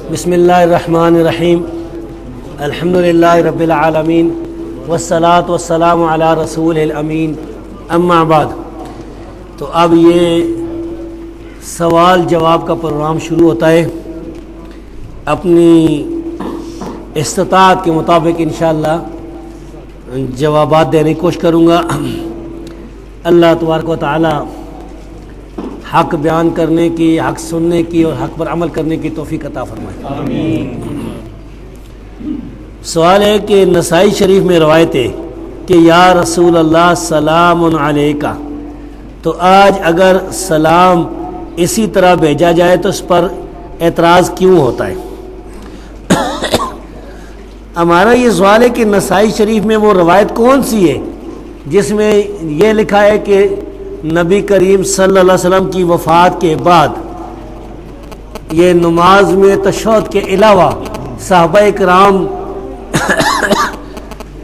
بسم اللہ الرحمن الرحیم الحمد للہ رب العالمین والصلاة والسلام علی رسول الامین اما بعد۔ تو اب یہ سوال جواب کا پروگرام شروع ہوتا ہے۔ اپنی استطاعت کے مطابق انشاءاللہ جوابات دینے کی کوشش کروں گا۔ اللہ تبارک و تعالی حق بیان کرنے کی، حق سننے کی اور حق پر عمل کرنے کی توفیق عطا فرمائے۔ آمین۔ سوال ہے کہ نسائی شریف میں روایت ہے کہ یا رسول اللہ سلام علیکہ، تو آج اگر سلام اسی طرح بھیجا جائے تو اس پر اعتراض کیوں ہوتا ہے؟ ہمارا یہ سوال ہے کہ نسائی شریف میں وہ روایت کون سی ہے جس میں یہ لکھا ہے کہ نبی کریم صلی اللہ علیہ وسلم کی وفات کے بعد یہ نماز میں تشہد کے علاوہ صحابہ کرام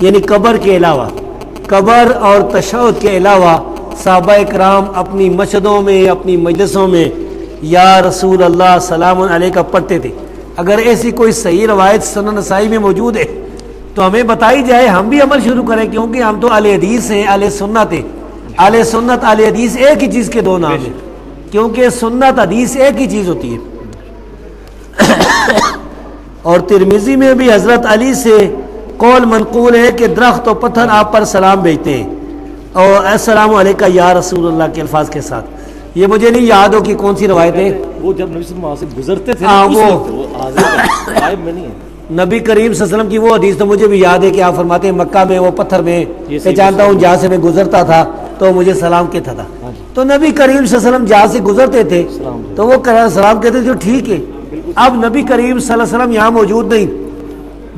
یعنی قبر کے علاوہ، قبر اور تشہد کے علاوہ صحابہ کرام اپنی مسجدوں میں، اپنی مجلسوں میں یا رسول اللہ سلام علیکہ پڑھتے تھے؟ اگر ایسی کوئی صحیح روایت سنن نسائی میں موجود ہے تو ہمیں بتائی جائے، ہم بھی عمل شروع کریں، کیونکہ ہم تو اہل حدیث ہیں، اہل سنت ہیں۔ اہل سنت اہل حدیث ایک ہی چیز کے دو نام ہیں، کیونکہ سنت حدیث ایک ہی چیز ہوتی ہے۔ اور ترمذی میں بھی حضرت علی سے قول منقول ہے کہ درخت و پتھر آپ پر سلام بھیجتے ہیں اور السلام علیکہ یا رسول اللہ کے الفاظ کے ساتھ۔ یہ مجھے نہیں یاد ہو کہ کون سی روایت ہے۔ وہ جب نبی صلی اللہ علیہ وسلم سے گزرتے تھے وہ غائب میں نہیں ہے۔ نبی کریم صلی اللہ علیہ وسلم کی وہ حدیث تو مجھے بھی یاد ہے کہ آپ فرماتے ہیں مکہ میں وہ پتھر میں پہچانتا ہوں جہاں سے میں گزرتا تھا تو مجھے سلام کہتا تھا۔ تو نبی کریم صلی اللہ علیہ وسلم جہاں سے گزرتے تھے تو وہ سلام کہتے تھے، جو ٹھیک ہے۔ اب نبی کریم صلی اللہ علیہ وسلم یہاں موجود نہیں،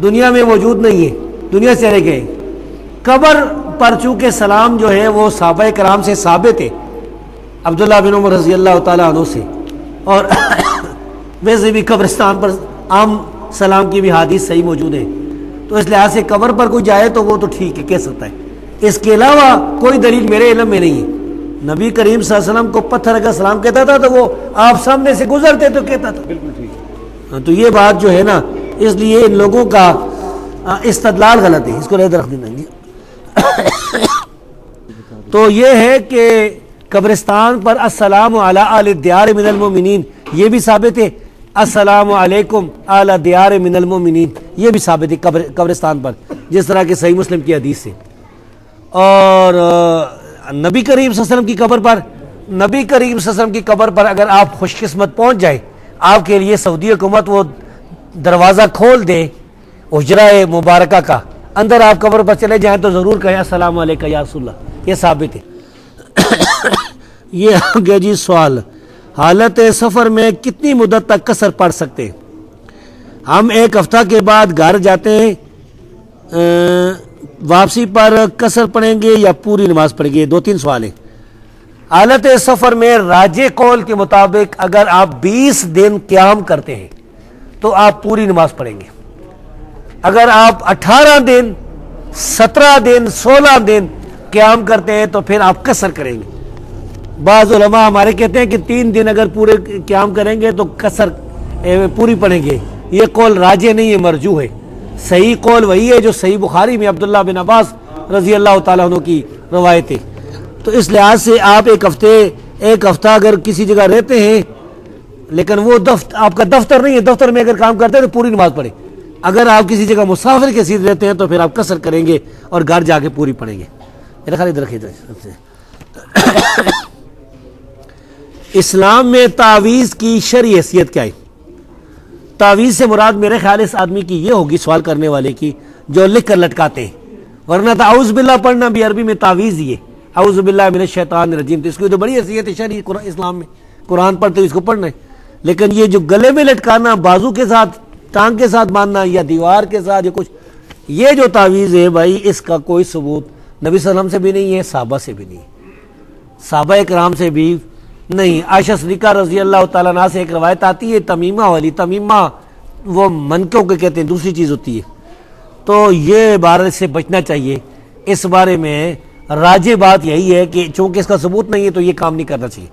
دنیا میں موجود نہیں ہے، دنیا سے چلے گئے۔ قبر پر چونکہ سلام جو ہے وہ صحابہ کرام سے ثابت ہے، عبداللہ بن عمر رضی اللہ تعالیٰ عنہ سے، اور ویسے بھی قبرستان پر عام سلام کی بھی حدیث صحیح موجود ہے، تو اس لحاظ سے قبر پر کوئی جائے تو وہ تو ٹھیک ہے، کہہ سکتا ہے۔ اس کے علاوہ کوئی دلیل میرے علم میں نہیں ہے۔ نبی کریم صلی اللہ علیہ وسلم کو پتھر اگر سلام کہتا تھا تو وہ آپ سامنے سے گزرتے تو کہتا تھا۔ بالکل ٹھیک۔ تو یہ بات جو ہے نا، اس لیے ان لوگوں کا استدلال غلط ہے، اس کو رد رکھ دینا۔ تو یہ ہے کہ قبرستان پر السلام علی اہل الدیار من المؤمنین یہ بھی ثابت ہے، السلام علیکم اہل الدیار من المؤمنین یہ بھی ثابت ہے قبرستان پر، جس طرح کہ صحیح مسلم کی حدیث سے۔ اور نبی کریم صلی اللہ علیہ وسلم کی قبر پر، نبی کریم صلی اللہ علیہ وسلم کی قبر پر اگر آپ خوش قسمت پہنچ جائے، آپ کے لیے سعودی حکومت وہ دروازہ کھول دے حجرہ مبارکہ کا، اندر آپ قبر پر چلے جائیں تو ضرور کہیں السلام علیکم یا رسول اللہ، یہ ثابت ہے۔ یہ آگے جی سوال، حالت سفر میں کتنی مدت تک قصر پڑھ سکتے ہیں؟ ہم ایک ہفتہ کے بعد گھر جاتے ہیں، واپسی پر قصر پڑھیں گے یا پوری نماز پڑھیں گے؟ 2-3 سوال ہیں۔ حالت سفر میں راجح قول کے مطابق اگر آپ 20 دن قیام کرتے ہیں تو آپ پوری نماز پڑھیں گے۔ اگر آپ 18 دن، 17 دن، 16 دن قیام کرتے ہیں تو پھر آپ قصر کریں گے۔ بعض علماء ہمارے کہتے ہیں کہ 3 دن اگر پورے قیام کریں گے تو قصر پوری پڑھیں گے۔ یہ قول راجح نہیں ہے، مرجوح ہے۔ صحیح قول وہی ہے جو صحیح بخاری میں عبداللہ بن عباس رضی اللہ تعالیٰ عنہ کی روایت ہے۔ تو اس لحاظ سے آپ ایک ہفتہ اگر کسی جگہ رہتے ہیں، لیکن وہ آپ کا دفتر نہیں ہے، دفتر میں اگر کام کرتے ہیں تو پوری نماز پڑھیں۔ اگر آپ کسی جگہ مسافر کے ساتھ رہتے ہیں تو پھر آپ قصر کریں گے اور گھر جا کے پوری پڑھیں گے۔ میرا خیال ادھر رکھیے۔ اسلام میں تعویذ کی شرعی حیثیت کیا ہے؟ تعویذ سے مراد میرے خیال اس آدمی کی یہ ہوگی، سوال کرنے والے کی، جو لکھ کر لٹکاتے ہیں، ورنہ تو اعوذ باللہ پڑھنا بھی عربی میں تعویذ ہی ہے، اعوذ باللہ من الشیطان الرجیم، تو اس کی تو بڑی حیثیت ہے شرعی اسلام میں، قرآن پڑھتے اس کو پڑھنا ہے۔ لیکن یہ جو گلے میں لٹکانا، بازو کے ساتھ، ٹانگ کے ساتھ باندھنا یا دیوار کے ساتھ یا کچھ، یہ جو تعویذ ہے بھائی، اس کا کوئی ثبوت نبی صلی اللہ علیہ وسلم سے بھی نہیں ہے، صحابہ سے بھی نہیں، صحابہ کرام سے بھی نہیں۔ عائشہ صدیقہ رضی اللہ تعالیٰ عنہ سے ایک روایت آتی ہے تمیمہ والی، تمیمہ وہ منکوں کے کہتے ہیں، دوسری چیز ہوتی ہے، تو یہ بارے سے بچنا چاہیے۔ اس بارے میں راجح بات یہی ہے کہ چونکہ اس کا ثبوت نہیں ہے تو یہ کام نہیں کرنا چاہیے۔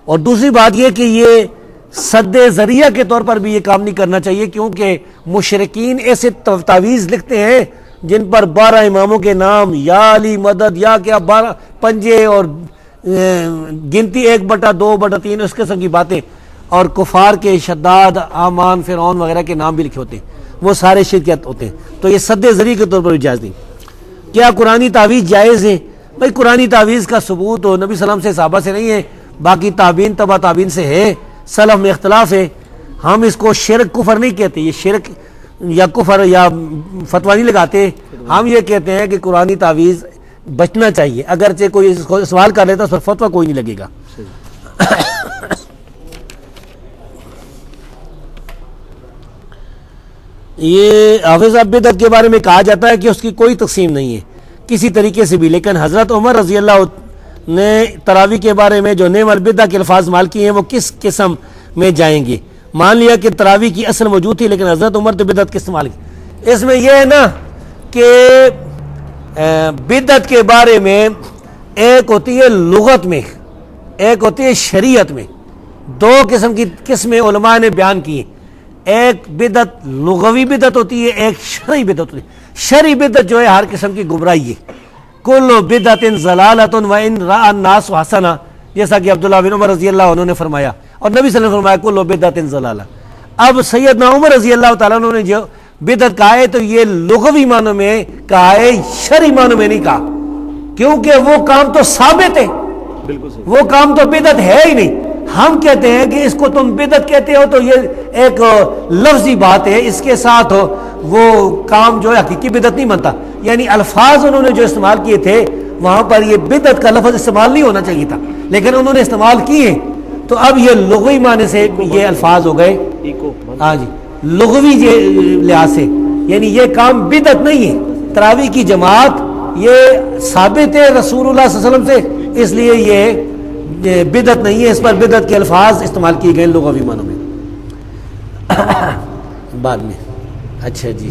اور دوسری بات یہ کہ یہ سد ذریعہ کے طور پر بھی یہ کام نہیں کرنا چاہیے، کیونکہ مشرکین ایسے تعویذ لکھتے ہیں جن پر 12 اماموں کے نام، یا علی مدد، یا کیا 12 پنجے اور گنتی 1/2/3 اس قسم کی باتیں، اور کفار کے شداد، آمان، فرعون وغیرہ کے نام بھی لکھے ہوتے ہیں، وہ سارے شرکیات ہوتے ہیں. تو یہ سد ذریعہ کے طور پر بھی جائز نہیں. کیا قرآنی تعویذ جائز ہے؟ بھائی قرآنی تعویذ کا ثبوت ہو نبی صلی اللہ علیہ وسلم سے، صحابہ سے نہیں ہے، باقی تابعین تبع تابعین سے ہے، سلف میں اختلاف ہے. ہم اس کو شرک کفر نہیں کہتے، یہ شرک یا کفر یا فتویٰ نہیں لگاتے. ہم یہ کہتے ہیں کہ قرآنی تعویذ بچنا چاہیے، اگرچہ کوئی اس کو سوال کر لیتا اس پر فتویٰ کوئی نہیں لگے گا. یہ حافظ صاحب بدعت کے بارے میں کہا جاتا ہے کہ اس کی کوئی تقسیم نہیں ہے کسی طریقے سے بھی، لیکن حضرت عمر رضی اللہ نے تراویح کے بارے میں جو نعم البدع کے الفاظ مال کیے ہیں وہ کس قسم میں جائیں گے؟ مان لیا کہ تراویح کی اصل موجود تھی، لیکن حضرت عمر تو بدعت کے استعمال کی. اس میں یہ ہے نا کہ بدعت کے بارے میں ایک ہوتی ہے لغت میں، ایک ہوتی ہے شریعت میں. دو قسم کی قسمیں علماء نے بیان کی ہیں. ایک بدعت لغوی بدعت ہوتی ہے، ایک شرعی بدعت ہوتی ہے. شرعی بدعت جو ہے ہر قسم کی گمراہی ہے. کل بدعت ضلالۃ وان رأى الناس حسنہ، جیسا کہ عبداللہ بن عمر رضی اللہ عنہ نے فرمایا، اور نبی صلی اللہ علیہ وسلم نے فرمایا کل بدعت ضلالہ. اب سیدنا عمر رضی اللہ تعالیٰ عنہ نے جو بدعت کہا ہے تو یہ لغوی معنوں میں کہا ہے، شرعی معنوں میں نہیں کہا، کیونکہ وہ کام تو ثابت ہے، بالکل صحیح. وہ کام تو بدعت ہے ہی نہیں. ہم کہتے ہیں کہ اس کو تم بدعت کہتے ہو تو یہ ایک لفظی بات ہے، اس کے ساتھ وہ کام جو ہے حقیقی بدعت نہیں بنتا. یعنی الفاظ انہوں نے جو استعمال کیے تھے وہاں پر یہ بدعت کا لفظ استعمال نہیں ہونا چاہیے تھا، لیکن انہوں نے استعمال کیے، تو اب یہ لغوی معنی سے یہ الفاظ ہو گئے. ہاں جی، لغوی لحاظ سے یعنی یہ کام بدعت نہیں ہے. تراویح کی جماعت یہ ثابت ہے رسول اللہ صلی اللہ علیہ وسلم سے، اس لیے یہ بدعت نہیں ہے. اس پر بدعت کے الفاظ استعمال کیے گئے لغوی معنوں میں بعد میں. اچھا جی،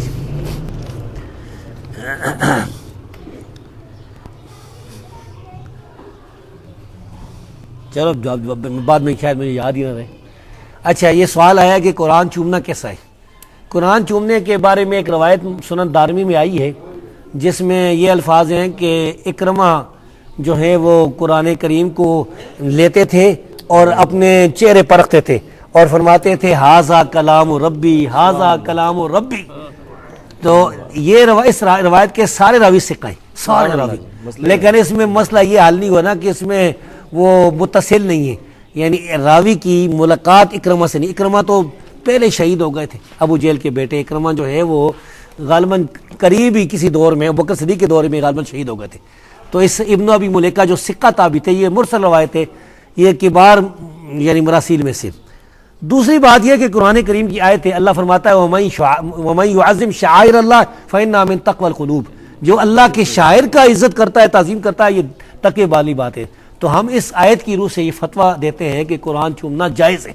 چلو بعد میں شاید مجھے یاد ہی نہ رہے. اچھا، یہ سوال آیا کہ قرآن چومنا کیسا ہے؟ قرآن چومنے کے بارے میں ایک روایت سنن دارمی میں آئی ہے جس میں یہ الفاظ ہیں کہ اکرمہ جو ہے وہ قرآن کریم کو لیتے تھے اور اپنے چہرے پر رکھتے تھے اور فرماتے تھے ہاذا کلام ربی، ہاذا کلام ربی. تو یہ اس روایت کے سارے راوی ثقہ ہیں، سارے راوی، لیکن اس میں مسئلہ یہ حل نہیں ہوا نا کہ اس میں وہ متصل نہیں ہے، یعنی راوی کی ملاقات اکرمہ سے نہیں. اکرمہ تو پہلے شہید ہو گئے تھے، ابو جہل کے بیٹے. اکرمہ جو ہے وہ غالباً قریبی کسی دور میں ابو بکر صدیق کے دور میں غالباً شہید ہو گئے تھے. تو اس ابن ابی ملیکہ جو ثقہ تابعی تھے، یہ مرسل روایت ہے، یہ کبار یعنی مراسیل میں سے. دوسری بات یہ کہ قرآن کریم کی آیت ہے، اللہ فرماتا ہے وَمَن يُعَظِّمْ شَعَائِرَ اللَّهِ فَإِنَّهَا مِن تَقْوَى الْقُلُوبِ. جو اللہ کے شاعر کا عزت کرتا ہے، تعظیم کرتا ہے، یہ تقوی والی بات ہے. تو ہم اس آیت کی روح سے یہ فتویٰ دیتے ہیں کہ قرآن چومنا جائز ہے،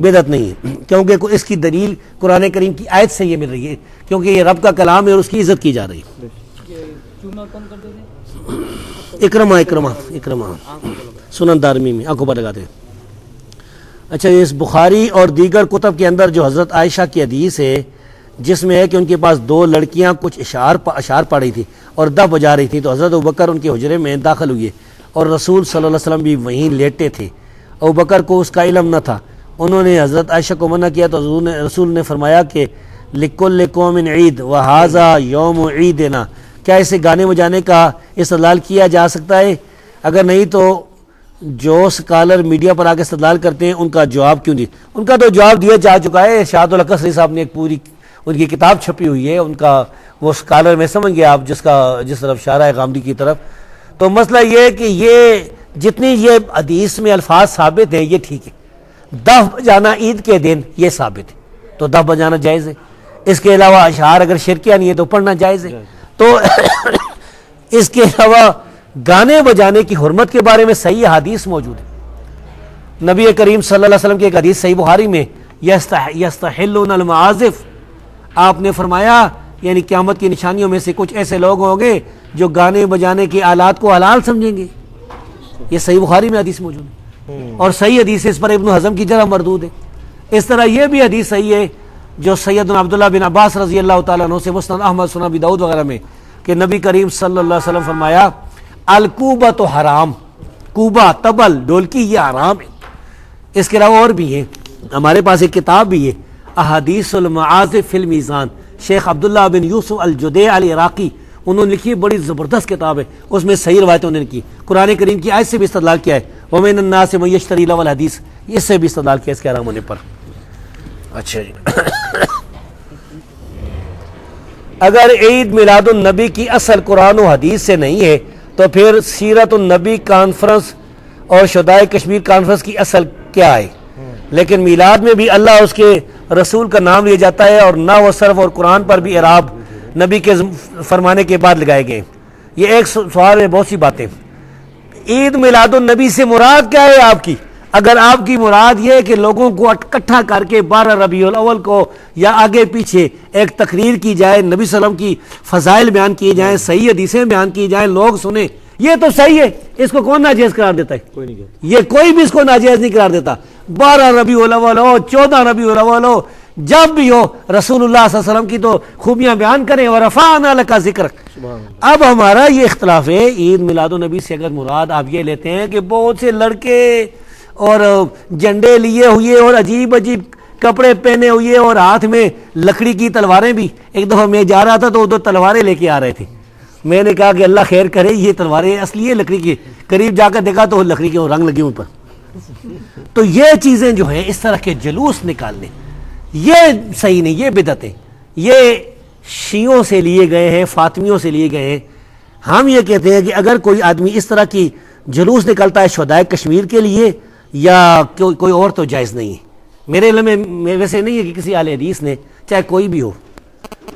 بدعت نہیں ہے، کیونکہ اس کی دلیل قرآن کریم کی آیت سے یہ مل رہی ہے، کیونکہ یہ رب کا کلام ہے اور اس کی عزت کی جا رہی ہے. اکرمہ سنن دارمی میں آنکھوں پر لگاتے ہیں. اچھا، اس بخاری اور دیگر کتب کے اندر جو حضرت عائشہ کی حدیث ہے جس میں ہے کہ ان کے پاس 2 لڑکیاں کچھ اشعار پڑھ رہی تھی اور دف بجا رہی تھی، تو حضرت ابوبکر ان کے حجرے میں داخل ہوئے اور رسول صلی اللہ علیہ وسلم بھی وہیں لیٹے تھے. ابوبکر کو اس کا علم نہ تھا، انہوں نے حضرت عائشہ کو منع کیا تو رسول نے فرمایا کہ لِكُلِّ قَوْمٍ عید وَهَذَا يَوْمُ عِيدِنَا. کیا اسے گانے بجانے کا استدلال کیا جا سکتا ہے؟ اگر نہیں تو جو سکالر میڈیا پر آ کے استدلال کرتے ہیں ان کا جواب کیوں نہیں؟ ان کا تو جواب دیا جا چکا ہے. شاہد الحق قصری صاحب نے ایک پوری ان کی کتاب چھپی ہوئی ہے، ان کا وہ سکالر میں سمجھ گیا آپ جس طرف اشارہ ہے غامدی کی طرف. تو مسئلہ یہ ہے کہ یہ جتنی یہ حدیث میں الفاظ ثابت ہیں یہ ٹھیک ہے. دف بجانا عید کے دن یہ ثابت ہے تو دف بجانا جائز ہے. اس کے علاوہ اشعار اگر شرکیہ نہیں ہے تو پڑھنا جائز ہے. تو اس کے علاوہ گانے بجانے کی حرمت کے بارے میں صحیح حدیث موجود ہے. نبی کریم صلی اللہ علیہ وسلم کی ایک حدیث صحیح بخاری میں یستحلون المعازف، آپ نے فرمایا یعنی قیامت کی نشانیوں میں سے کچھ ایسے لوگ ہوں گے جو گانے بجانے کے آلات کو حلال سمجھیں گے. یہ صحیح بخاری میں حدیث موجود ہے اور صحیح حدیث اس پر ابن حزم کی جرح مردود ہے. اس طرح یہ بھی حدیث صحیح ہے جو سیدنا عبداللہ بن عباس رضی اللہ تعالیٰ عنہ سے مسند احمد سنن ابی داؤد وغیرہ میں کہ نبی کریم صلی اللہ علیہ وسلم فرمایا الکوبہ تو حرام، کوبہ تبل ڈولکی یہ حرام ہے۔ اس کے علاوہ اور بھی ہیں، ہمارے پاس ایک کتاب بھی ہے احادیث المعازف فی المیزان، شیخ عبداللہ بن یوسف الجدی العراقی انہوں نے لکھی ہے، بڑی زبردست کتاب ہے، اس میں صحیح روایتیں انہوں نے کی، قرآن کریم کی آیت سے بھی استدلال کیا ہے وَمِنَ النَّاسِ مَن يَشْتَرِي لَهْوَ الْحَدِيثِ، اس سے بھی استدلال کیا اس کے حرام ہونے پر۔ اچھا جی اگر عید میلاد النبی کی اصل قرآن و حدیث سے نہیں ہے تو پھر سیرت النبی کانفرنس اور شہدائے کشمیر کانفرنس کی اصل کیا ہے؟ لیکن میلاد میں بھی اللہ اس کے رسول کا نام لیا جاتا ہے اور نحو و صرف اور قرآن پر بھی اعراب نبی کے فرمانے کے بعد لگائے گئے۔ یہ ایک سوال ہے، بہت سی باتیں۔ عید میلاد النبی سے مراد کیا ہے آپ کی؟ اگر آپ کی مراد یہ ہے کہ لوگوں کو اکٹھا کر کے 12 ربیع الاول کو یا آگے پیچھے ایک تقریر کی جائے، نبی صلی اللہ علیہ وسلم کی فضائل بیان کی جائیں، صحیح حدیثیں بیان کی جائیں، لوگ سنیں، یہ تو صحیح ہے، اس کو کون ناجائز قرار دیتا ہے؟ کوئی نہیں کہتا۔ یہ کوئی بھی اس کو ناجائز نہیں قرار دیتا۔ 12 ربیع الاول ہو، 14 ربیع الاول ہو، جب بھی ہو رسول اللہ صلی اللہ علیہ وسلم کی تو خوبیاں بیان کریں، ورفعنا لک ذکرک۔ اب ہمارا یہ اختلاف ہے، عید میلاد النبی سے اگر مراد آپ یہ لیتے ہیں کہ بہت سے لڑکے اور جھنڈے لیے ہوئے اور عجیب عجیب کپڑے پہنے ہوئے اور ہاتھ میں لکڑی کی تلواریں بھی، ایک دفعہ میں جا رہا تھا تو وہ 2 تلواریں لے کے آ رہے تھے، میں نے کہا کہ اللہ خیر کرے، یہ تلواریں اصلی ہے لکڑی کی؟ قریب جا کر دیکھا تو لکڑی کے رنگ لگے ہوئے پر۔ تو یہ چیزیں جو ہیں اس طرح کے جلوس نکالنے یہ صحیح نہیں، یہ بدعت ہے، یہ شیعوں سے لیے گئے ہیں، فاطمیوں سے لیے گئے ہیں۔ ہم یہ کہتے ہیں کہ اگر کوئی آدمی اس طرح کی جلوس نکلتا ہے شہدائے کشمیر کے لیے یا کوئی اور تو جائز نہیں ہے۔ میرے علم میں ویسے نہیں ہے کہ کسی اہل حدیث نے، چاہے کوئی بھی ہو،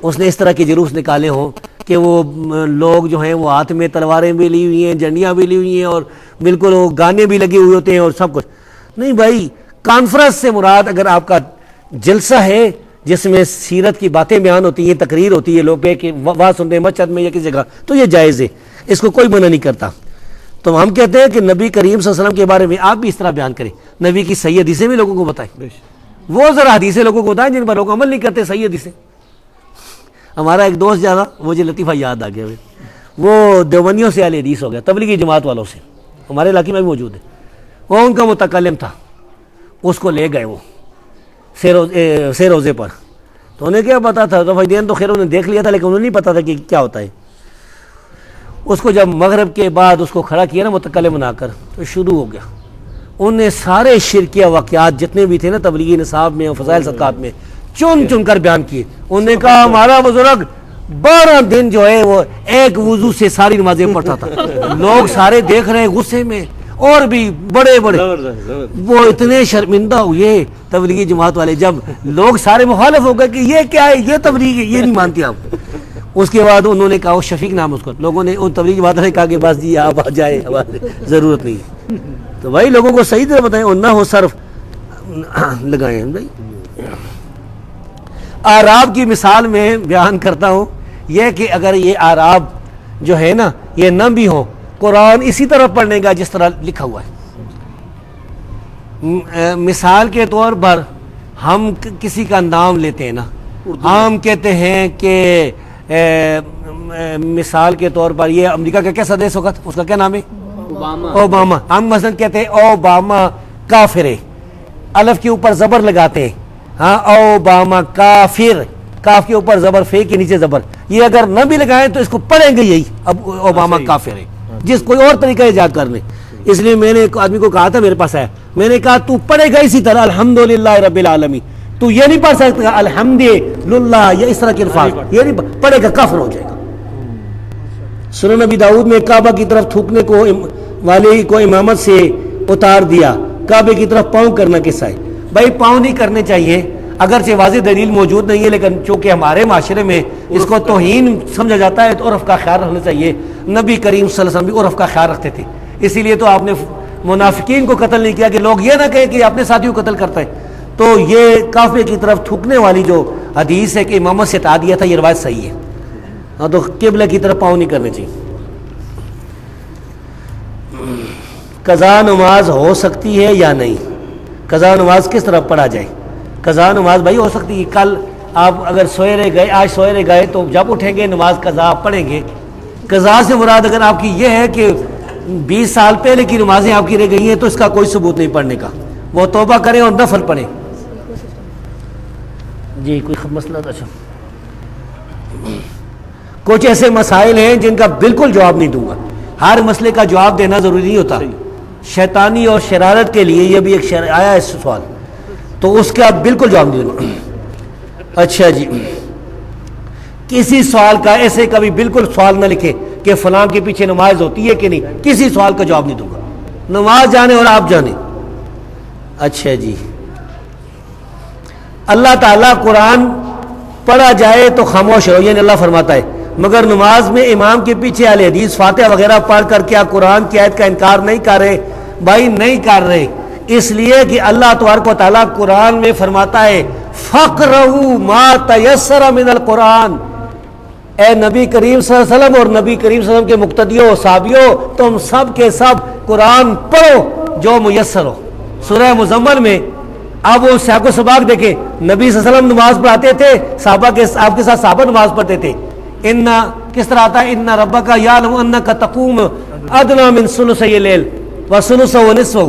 اس نے اس طرح کے جلوس نکالے ہوں کہ وہ لوگ جو ہیں وہ ہاتھ میں تلواریں بھی لی ہوئی ہیں، جھنڈیاں بھی لی ہوئی ہیں اور بالکل وہ گانے بھی لگے ہوئے ہوتے ہیں اور سب کچھ نہیں۔ بھائی کانفرنس سے مراد اگر آپ کا جلسہ ہے جس میں سیرت کی باتیں بیان ہوتی ہیں، تقریر ہوتی ہے، لوگ کہ وعظ سنتے ہیں مسجد میں یا کسی جگہ، تو یہ جائز ہے، اس کو کوئی منع نہیں کرتا۔ تو ہم کہتے ہیں کہ نبی کریم صلی اللہ علیہ وسلم کے بارے میں آپ بھی اس طرح بیان کریں، نبی کی صحیح حدیثیں بھی لوگوں کو بتائیں، وہ ذرا حدیثیں لوگوں کو بتائیں جن پر لوگ عمل نہیں کرتے، صحیح حدیثیں۔ ہمارا ایک دوست جانا، مجھے لطیفہ یاد آ گیا، وہ دیوبندیوں سے اہل حدیث ہو گیا، تبلیغی جماعت والوں سے، ہمارے علاقے میں بھی موجود ہے، وہ ان کا متکلم تھا، اس کو لے گئے وہ سے روزے پر، تو انہیں کیا پتا تھا، تو فیدین تو خیر انہوں نے دیکھ لیا تھا لیکن انہیں نہیں پتا تھا کہ کیا ہوتا ہے۔ اس کو جب مغرب کے بعد اس کو کھڑا کیا نا متکلم بنا کر، تو شروع ہو گیا، انہوں نے سارے شرکیہ واقعات جتنے بھی تھے نا تبلیغی نصاب میں اور فضائل صدقات میں چن چن کر بیان کیے۔ انہوں نے کہا ہمارا بزرگ 12 دن جو ہے وہ ایک وضو سے ساری نمازیں پڑھتا تھا، لوگ سارے دیکھ رہے ہیں غصے میں، اور بھی بڑے بڑے، وہ اتنے شرمندہ ہوئے تبلیغی جماعت والے جب لوگ سارے مخالف ہو گئے کہ یہ کیا ہے، یہ تبلیغ ہے، یہ نہیں مانتے آپ۔ اس کے بعد انہوں نے کہا، وہ شفیق نام اس کو، لوگوں نے ان تبلیغی جماعت نے کہا کہ بس جی آپ آ جائیں، ضرورت نہیں ہے۔ تو بھائی لوگوں کو صحیح طرح بتائیں اور نہ ہو صرف لگائیں۔ بھائی اعراب کی مثال میں بیان کرتا ہوں یہ کہ اگر یہ اعراب جو ہے نا یہ نہ بھی ہو، قرآن اسی طرح پڑھنے کا جس طرح لکھا ہوا ہے۔ مثال کے طور پر ہم کسی کا نام لیتے ہیں نا، ہم کہتے ہیں کہ مثال کے طور پر یہ امریکہ کا کیا صدر اس وقت، اس کا کیا نام ہے؟ اوباما۔ ہم مثلا کہتے ہیں اوباما کافر ہے، الف کے اوپر زبر لگاتے ہیں، ہاں اوباما کافر، کاف کے اوپر زبر، فے کے نیچے زبر، یہ اگر نہ بھی لگائیں تو اس کو پڑھیں گے یہی، اب اوباما کافر ہے، جس کوئی اور طریقہ ایجاد کر لیں۔ اس لیے میں نے ایک آدمی کو کہا تھا، میرے پاس آیا، میں نے کہا تو پڑھے گا اسی طرح الحمدللہ رب العالمین، تو یہ نہیں پڑھ سکتا الحمدللہ یا اس طرح کے الفاظ، یہ نہیں پڑھے گا، کافر ہو جائے گا۔ سنن نبی داؤد میں کعبہ کی طرف تھوکنے کو والے کو امامت سے اتار دیا، کعبے کی طرف پاؤں کرنا کیسا ہے؟ بھائی پاؤں نہیں کرنے چاہیے، اگرچہ واضح دلیل موجود نہیں ہے، لیکن چونکہ ہمارے معاشرے میں اس کو توہین سمجھا جاتا ہے تو عرف کا خیال رکھنا چاہیے۔ نبی کریم صلی اللہ علیہ وسلم بھی عرف کا خیال رکھتے تھے، اسی لیے تو آپ نے منافقین کو قتل نہیں کیا کہ لوگ یہ نہ کہیں کہ اپنے ساتھیوں کو قتل کرتا ہے۔ تو یہ کعبے کی طرف تھوکنے والی جو حدیث ہے کہ امامت سے ہٹا دیا تھا، یہ روایت صحیح ہے، ہاں تو قبلہ کی طرف پاؤں نہیں کرنے چاہیے۔ قضا نماز ہو سکتی ہے یا نہیں؟ قضا نماز کس طرح پڑھا جائے؟ قضا نماز بھائی ہو سکتی ہے. کل آپ اگر سوئے رہ گئے، آج سوئے رہ گئے، تو جب اٹھیں گے نماز قضا آپ پڑھیں گے. قضا سے مراد اگر آپ کی یہ ہے کہ 20 سال پہلے کی نمازیں آپ کی رہ گئی ہیں تو اس کا کوئی ثبوت نہیں پڑھنے کا، وہ توبہ کریں اور نفل پڑھیں. جی کوئی مسئلہ تھا؟ اچھا، کچھ ایسے مسائل ہیں جن کا بالکل جواب نہیں دوں گا. ہر مسئلے کا جواب دینا ضروری نہیں ہوتا. شیطانی اور شرارت کے لیے یہ بھی ایک آیا ہے سوال، تو اس کا بالکل جواب نہیں دوں. اچھا جی، کسی سوال کا ایسے کبھی بالکل سوال نہ لکھے کہ فلاں کے پیچھے نماز ہوتی ہے کہ نہیں، کسی سوال کا جواب نہیں دوں گا. نماز جانے اور آپ جانے. اچھا جی، اللہ تعالیٰ قرآن پڑھا جائے تو خاموش رہو، یعنی اللہ فرماتا ہے، مگر نماز میں امام کے پیچھے اہل حدیث فاتحہ وغیرہ پڑھ کر کیا قرآن کی آیت کا انکار نہیں کر رہے؟ بھائی نہیں کر رہے، اس لیے کہ اللہ تبارک و تعالیٰ قرآن میں فرماتا ہے فَقْرَؤُوا مَا تَيَسَّرَ مِنَ الْقُرْآنِ. اے نبی کریم صلی اللہ علیہ وسلم اور نبی کریم صلی اللہ علیہ وسلم کے مقتدیوں صحابیوں، تم سب کے سب قرآن پڑھو جو میسر ہو. سورہ مزمل میں اب وہ سیاق و سباق دیکھیں، نبی صلی اللہ علیہ وسلم نماز پڑھاتے تھے، صحابہ کے آپ کے ساتھ صحابہ نماز پڑھتے تھے. کس طرح آتا ہے، ان ربک یعلم انک تقوم ادنی من ثلثی اللیل وثلثہ ونصفہ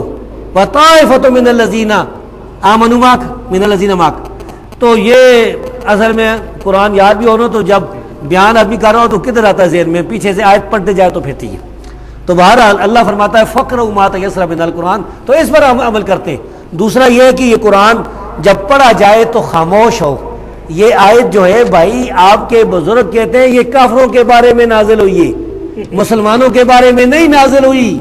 وطائفۃ من الذین آمنوا معک من الذین معک. تو یہ اصل میں قرآن یاد بھی ہونا، تو جب بیان آدمی کر رہا ہو تو کدھر آتا ہے ذہن میں، پیچھے سے آیت پڑھتے جائے تو پھرتی ہے. تو بہرحال اللہ فرماتا ہے فقرؤوا ما تیسر من القرآن، تو اس پر ہم عمل کرتے ہیں. دوسرا یہ ہے کہ یہ قرآن جب پڑھا جائے تو خاموش ہو. یہ آیت جو ہے بھائی آپ کے بزرگ کہتے ہیں یہ کافروں کے بارے میں نازل ہوئی ہے، مسلمانوں کے بارے میں نہیں نازل ہوئی.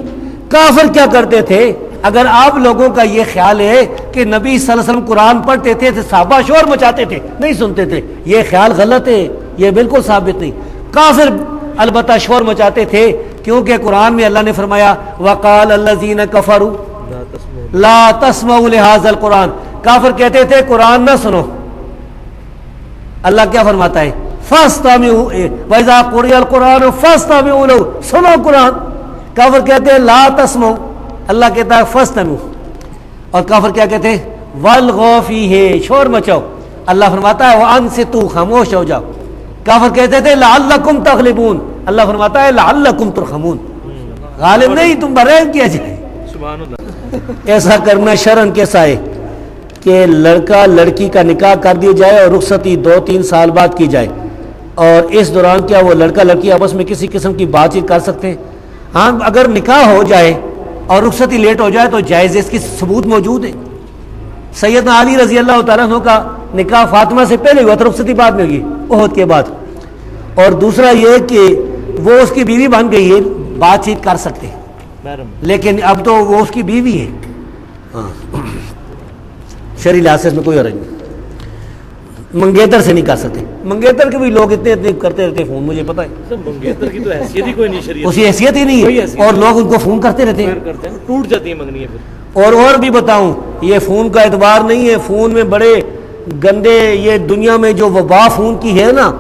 کافر کیا کرتے تھے؟ اگر آپ لوگوں کا یہ خیال ہے کہ نبی صلی اللہ علیہ وسلم قرآن پڑھتے تھے تو صحابہ شور مچاتے تھے، نہیں سنتے تھے، یہ خیال غلط ہے، یہ بالکل ثابت نہیں. کافر البتہ شور مچاتے تھے، کیونکہ قرآن میں اللہ نے فرمایا وقال الذین کفروا لا تسمعوا لهذا القرآن. کافر کہتے تھے قرآن نہ سنو. اللہ کیا فرماتا ہے فاستمعوا واذا قرئ القرآن فاستمعوا له، سنو قرآن. کافر کہتے ہیں لا تسمعوا، اللہ کہتا ہے فاستمعوا. اور کافر کیا کہتے ہیں والغوا فیہ، شور مچاؤ. اللہ فرماتا ہے وانصتوا، خاموش ہو جاؤ. کافر کہتے تھے لعلکم تغلبون، اللہ فرماتا ہے لعلکم ترحمون، غالب نہیں تم پر رحم کیا جائے. سبحان اللہ. ایسا کرنا شرعن کیسا ہے کہ لڑکا لڑکی کا نکاح کر دیا جائے اور رخصتی 2-3 سال بعد کی جائے، اور اس دوران کیا وہ لڑکا لڑکی آپس میں کسی قسم کی بات چیت کر سکتے ہیں؟ ہاں، اگر نکاح ہو جائے اور رخصتی لیٹ ہو جائے تو جائز، اس کی ثبوت موجود ہے. سیدنا علی رضی اللہ تعالیٰ عنہ کا نکاح فاطمہ سے پہلے ہوا تھا، رخصتی بعد میں ہوئی احد کے بعد. اور دوسرا یہ کہ وہ اس کی بیوی بن گئی ہے، بات چیت کر سکتے ہیں، لیکن اب تو وہ اس کی بیوی ہے. ہاں، شرعی لحاظ سے اس میں کوئی حرج نہیں. منگیتر سے نہیں کر سکتے. منگیتر کے بھی لوگ اتنے کرتے رہتے ہیں فون، مجھے پتا ہے منگیتر کی تو حیثیت ہی کوئی نہیں شریعت، اسی حیثیت ہی نہیں ہے، اور لوگ ان کو فون کرتے رہتے ہیں، ٹوٹ جاتی ہیں منگنی پھر. اور بھی بتاؤں، یہ فون کا اعتبار نہیں ہے. فون میں بڑے گندے، یہ دنیا میں جو وبا فون کی ہے نا،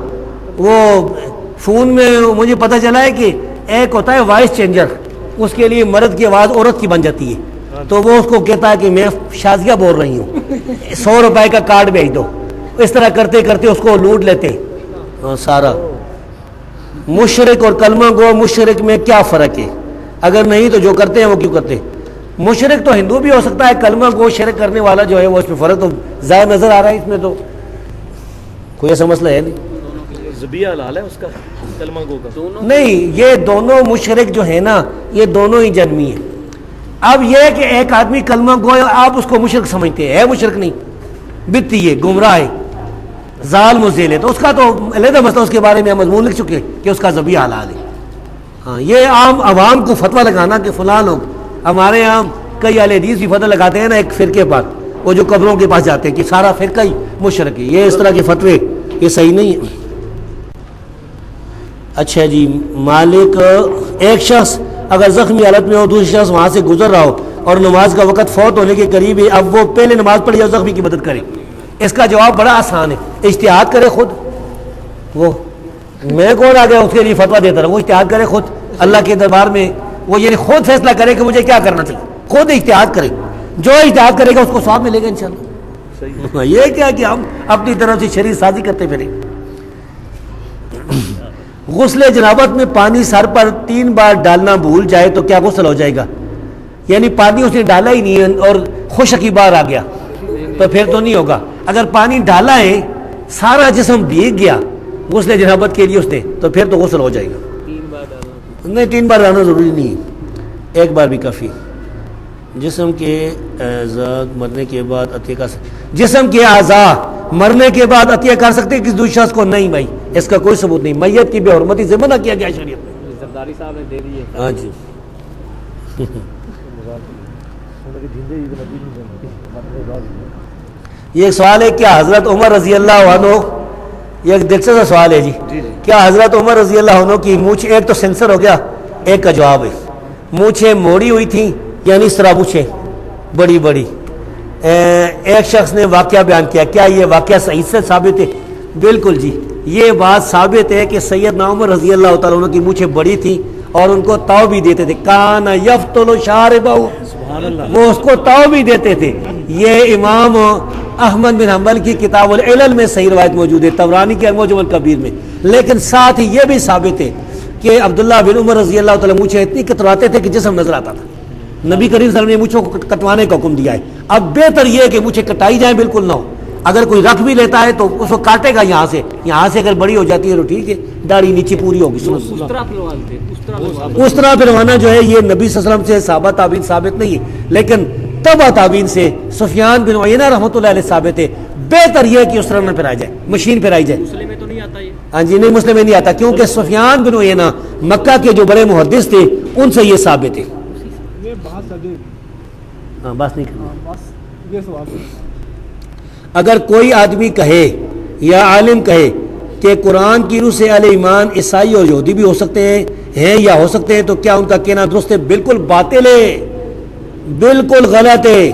وہ فون میں مجھے پتہ چلا ہے کہ ایک ہوتا ہے وائس چینجر، اس کے لیے مرد کی آواز عورت کی بن جاتی ہے، تو وہ اس کو کہتا ہے کہ میں شازیہ بول رہی ہوں، 100 روپے کا کارڈ بھیج دو. اس طرح کرتے کرتے اس کو لوٹ لیتے. سارا مشرک اور کلمہ گو مشرک میں کیا فرق ہے؟ اگر نہیں تو جو کرتے ہیں وہ کیوں کرتے ہیں؟ مشرک تو ہندو بھی ہو سکتا ہے، کلمہ گو شرک کرنے والا جو ہے وہ اس میں فرق تو ظاہر نظر آ رہا ہے. اس میں تو کوئی ایسا مسئلہ ہے نہیں. ذبیحہ حلال ہے اس کا، کلمہ گو کا نہیں. یہ دونوں مشرک جو ہے نا، یہ دونوں ہی جرمی ہیں. اب یہ کہ ایک آدمی کلمہ گو ہے، آپ اس کو مشرک سمجھتے ہیں، ہے مشرک نہیں، بدتی ہے، گمراہ ہے، ظالم و ذیل ہے، تو اس کا تو علیحدہ مسئلہ، اس کے بارے میں ہم مضمون لکھ چکے کہ اس کا ذبیحہ حلال ہے. ہاں، یہ عام عوام کو فتویٰ لگانا کہ فلاں لوگ، ہمارے یہاں کئی اہل حدیث بھی فتویٰ لگاتے ہیں نا ایک فرقے پر، وہ جو قبروں کے پاس جاتے ہیں کہ سارا فرقہ ہی مشرک ہے. یہ اس طرح کے فتوے یہ صحیح نہیں ہے. اچھا جی، مالک ایک شخص اگر زخمی حالت میں ہو، دوسری شخص وہاں سے گزر رہا ہو اور نماز کا وقت فوت ہونے کے قریب ہے، اب وہ پہلے نماز پڑھ جائے زخمی کی مدد کرے. اس کا جواب بڑا آسان ہے، اجتہاد کرے خود. وہ میں کون آ گیا اس کے لیے فتویٰ دیتا رہا؟ وہ اجتہاد کرے خود اللہ کے دربار میں، وہ یعنی خود فیصلہ کرے کہ مجھے کیا کرنا چاہیے، خود اجتہاد کرے. جو اجتہاد کرے گا اس کو ثواب ملے گا انشاءاللہ. صحیح یہ کیا کہ ہم اپنی طرف سے شریعت سازی کرتے پھریں. غسل جنابت میں پانی سر پر 3 بار ڈالنا بھول جائے تو کیا غسل ہو جائے گا؟ یعنی پانی اس نے ڈالا ہی نہیں ہے اور خشک ہی باہر آ گیا تو پھر تو نہیں ہوگا. اگر پانی ڈالا ہے سارا جسم بھیگ گیا غسل جنابت کے لیے اس نے تو پھر تو غسل ہو جائے گا. 3 بار ڈالنا نہیں 3 بار ڈالنا ضروری نہیں ہے, 1 بار بھی کافی. جسم کے اعضاء مرنے کے بعد عطیہ کر سکتے, جسم کے اعضاء مرنے کے بعد عطیہ کر سکتے ہیں کسی دوسرے شخص کو؟ نہیں بھائی, اس کا کوئی ثبوت نہیں. میت کی بے حرمتی سے منع کیا گیا شریعت میں. زرداری صاحب نے دے دی ہے. ہاں جی. یہ ایک سوال ہے, کیا حضرت عمر رضی اللہ عنہ, یہ ایک دلچسپ سوال ہے جی, کیا حضرت عمر رضی اللہ عنہ کی مونچھ, ایک تو سینسر ہو گیا, ایک کا جواب ہے, مونچھیں موڑی ہوئی تھیں یعنی اس طرح مونچھیں بڑی بڑی. ایک شخص نے واقعہ بیان کیا, کیا یہ واقعہ صحیح سے ثابت ہے؟ بالکل جی, یہ بات ثابت ہے کہ سیدنا عمر رضی اللہ تعالیٰ عنہ کی مونچھیں بڑی تھیں اور ان کو تاؤ بھی دیتے تھے. کان یفتل شاربہ, وہ اس کو تاؤ بھی دیتے تھے. یہ امام احمد بن حنبل کی کتاب العلل میں صحیح روایت موجود ہے, طبرانی کے المعجم الکبیر میں. لیکن ساتھ ہی یہ بھی ثابت ہے کہ عبداللہ بن عمر رضی اللہ تعالیٰ مونچھیں اتنی کتراتے تھے کہ جسم نظر آتا تھا. نبی کریم صلی اللہ علیہ وسلم نے مونچھوں کو کٹوانے کا حکم دیا ہے. اب بہتر یہ ہے کہ مونچھیں کٹائی جائیں, بالکل نہ ہو. اگر کوئی رکھ بھی لیتا ہے تو اس کو کاٹے گا یہاں سے اگر بڑی ہو جاتی ہے تو ٹھیک ہے, داڑھی نیچے پوری ہوگی. اس طرح پھرواتے ہیں, اس طرح پھروانا جو ہے یہ نبی صلی اللہ علیہ وسلم سے صحابہ تابعین ثابت نہیں ہے, لیکن تبع تابعین سے سفیان بن عیینہ رحمۃ اللہ علیہ ثابت ہے. بہتر یہ ہے کہ اس طرح نہ پھرائی جائے, مشین پھرائی جائے. مسلم میں تو نہیں آتا یہ. ہاں جی, نہیں مسلم میں نہیں آتا, کیونکہ سفیان بن عیینہ مکہ کے جو بڑے محدث تھے ان سے یہ ثابت ہے. ہاں بس نہیں کرنا. اگر کوئی آدمی کہے یا عالم کہے کہ قرآن کی روح سے اہل ایمان عیسائی اور یہودی بھی ہو سکتے ہیں یا ہو سکتے ہیں, تو کیا ان کا کہنا درست ہے؟ بالکل باطل ہے, بالکل غلط ہے.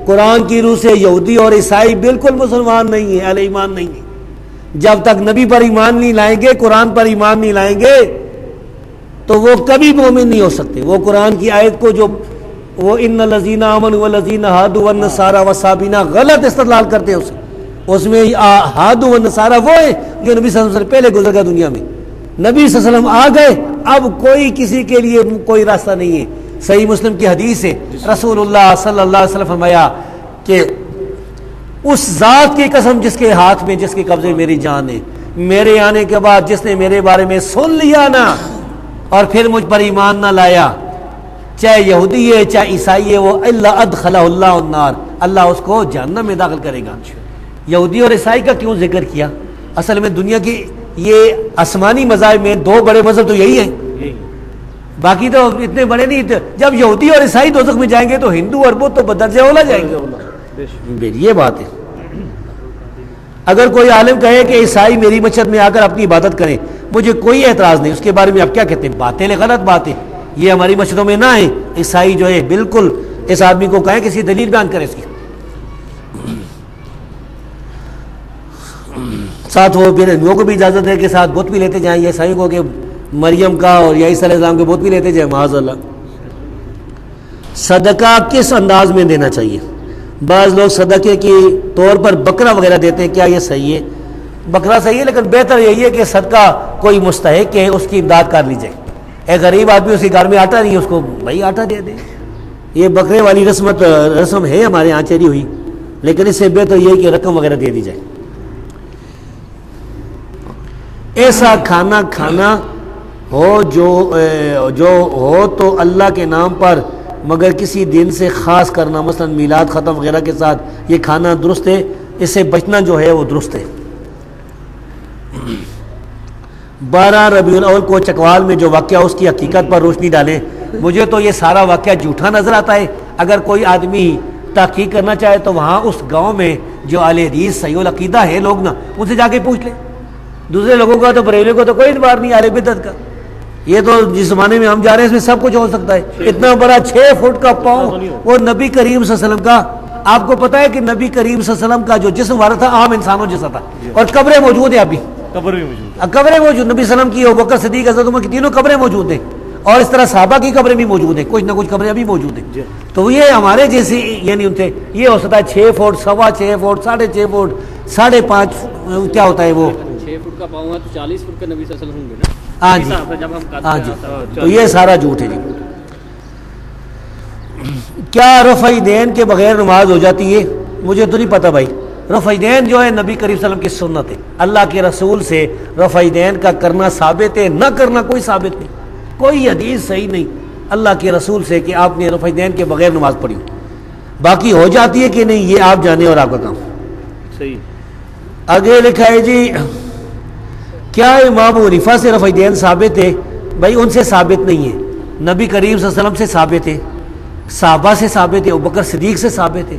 قرآن کی روح سے یہودی اور عیسائی بالکل مسلمان نہیں ہیں, اہل ایمان نہیں ہیں. جب تک نبی پر ایمان نہیں لائیں گے, قرآن پر ایمان نہیں لائیں گے, تو وہ کبھی مومن نہیں ہو سکتے. وہ قرآن کی آیت کو جو وہ ان الذین آمنوا والذین ہادوا والنصارى والصابین غلط استدلال کرتے ہیں, اس میں ہادو والنصارى وہ ہے جو نبی صلی اللہ علیہ وسلم پہلے گزر گیا دنیا میں. نبی صلی اللہ علیہ وسلم آ گئے, اب کوئی کسی کے لیے کوئی راستہ نہیں ہے. صحیح مسلم کی حدیث ہے, رسول اللہ صلی اللہ علیہ وسلم فرمایا کہ اس ذات کی قسم جس کے ہاتھ میں, جس کے قبضے میں میری جان ہے, میرے آنے کے بعد جس نے میرے بارے میں سن لیا نا اور پھر مجھ پر ایمان نہ لایا, چاہے یہودی ہے چاہے عیسائی ہے, وہ اللہ ادخلہ اللہ النار, اللہ اس کو جہنم میں داخل کرے گا. یہودی اور عیسائی کا کیوں ذکر کیا؟ اصل میں دنیا کی یہ آسمانی مذاہب میں 2 بڑے مذہب تو یہی ہیں, باقی تو اتنے بڑے نہیں. جب یہودی اور عیسائی دوزخ میں جائیں گے تو ہندو اور بدھ تو بدرجہ اولا جائیں گے. یہ بات ہے. اگر کوئی عالم کہے کہ عیسائی میری مسجد میں آ کر اپنی عبادت کریں, مجھے کوئی اعتراض نہیں, اس کے بارے میں آپ کیا کہتے ہیں؟ باطل ہے, غلط بات ہے, یہ ہماری مسجدوں میں نہ ہے. عیسائی جو ہے بالکل اس آدمی کو کہیں کسی دلیل بیان کرے اس کی. ساتھ وہ ہندوؤں کو بھی اجازت ہے کہ ساتھ بت بھی لیتے جائیں, یا عیسائیوں کو کہ مریم کا اور یا عیسیٰ علیہ السلام کے بت بھی لیتے جائیں, معاذ اللہ. صدقہ کس انداز میں دینا چاہیے؟ بعض لوگ صدقے کے طور پر بکرا وغیرہ دیتے ہیں, کیا یہ صحیح ہے؟ بکرا صحیح ہے, لیکن بہتر یہی ہے کہ صدقہ کوئی مستحق ہے اس کی امداد کر لی جائے. ایک غریب آدمی اس کے گھر میں آٹا نہیں ہے, اس کو بھائی آٹا دے دیں. یہ بکرے والی رسم ہے ہمارے یہاں چلی ہوئی, لیکن اس سے بہتر یہ ہے کہ رقم وغیرہ دے دی جائے. ایسا کھانا کھانا ہو جو ہو تو اللہ کے نام پر مگر کسی دن سے خاص کرنا, مثلا میلاد ختم وغیرہ کے ساتھ, یہ کھانا درست ہے؟ اس سے بچنا جو ہے وہ درست ہے. 12 ربیع الاول کو چکوال میں جو واقعہ اس کی حقیقت پر روشنی ڈالیں. مجھے تو یہ سارا واقعہ جھوٹا نظر آتا ہے. اگر کوئی آدمی تحقیق کرنا چاہے تو وہاں اس گاؤں میں جو اہل حدیث صحیح العقیدہ ہے لوگ نا, ان سے جا کے پوچھ لیں. دوسرے لوگوں کا تو بریلویوں کو تو کوئی اعتبار نہیں اہل بدعت کا. یہ تو جس زمانے میں ہم جا رہے ہیں اس میں سب کچھ ہو سکتا ہے. اتنا بڑا 6 فٹ کا پاؤں, وہ نبی کریم صلی اللہ علیہ وسلم کا. آپ کو پتا ہے کہ نبی کریم صلی اللہ علیہ وسلم کا جو جسم وارا تھا عام انسانوں جیسا تھا, اور قبریں موجود ہیں ابھی. قبر بھی موجود قبریں موجود, نبی صلی اللہ علیہ وسلم کی, ابو بکر صدیق, حضرت عمر کی, تینوں قبریں موجود ہیں. اور اس طرح صحابہ کی قبریں بھی موجود ہیں، کچھ نہ کچھ قبریں ابھی موجود ہیں. تو یہ ہمارے جیسے یعنی ان سے یہ ہو سکتا ہے 6 فٹ 6.25 فٹ 6.5 فٹ 5.5 کیا ہوتا ہے وہ 6 فٹ کا پاؤں ہے تو 40 فٹ کا نبی صلی اللہ علیہ وسلم ہوں گے نا. ہاں جی حساب سے جب ہم کرتے ہاں ہیں جی. تو یہ سارا جھوٹ ہے جی. کیا رفع دین کے بغیر نماز ہو جاتی ہے؟ مجھے تو نہیں پتہ بھائی. رفع دین جو ہے نبی کریم صلی اللہ علیہ وسلم کی سنت ہے، اللہ کے رسول سے رفع دین کا کرنا ثابت ہے، نہ کرنا کوئی ثابت نہیں، کوئی حدیث صحیح نہیں اللہ کے رسول سے کہ آپ نے رفع دین کے بغیر نماز پڑھی. باقی ہو جاتی ہے کہ نہیں یہ آپ جانے اور آپ کا کام. صحیح. آگے لکھا ہے جی کیا امام ابو حنیفہ سے رفع دین ثابت ہے؟ بھائی ان سے ثابت نہیں ہے، نبی کریم صلی اللہ علیہ وسلم سے ثابت ہے، صحابہ سے ثابت ہے، ابوبکر صدیق سے ثابت ہے،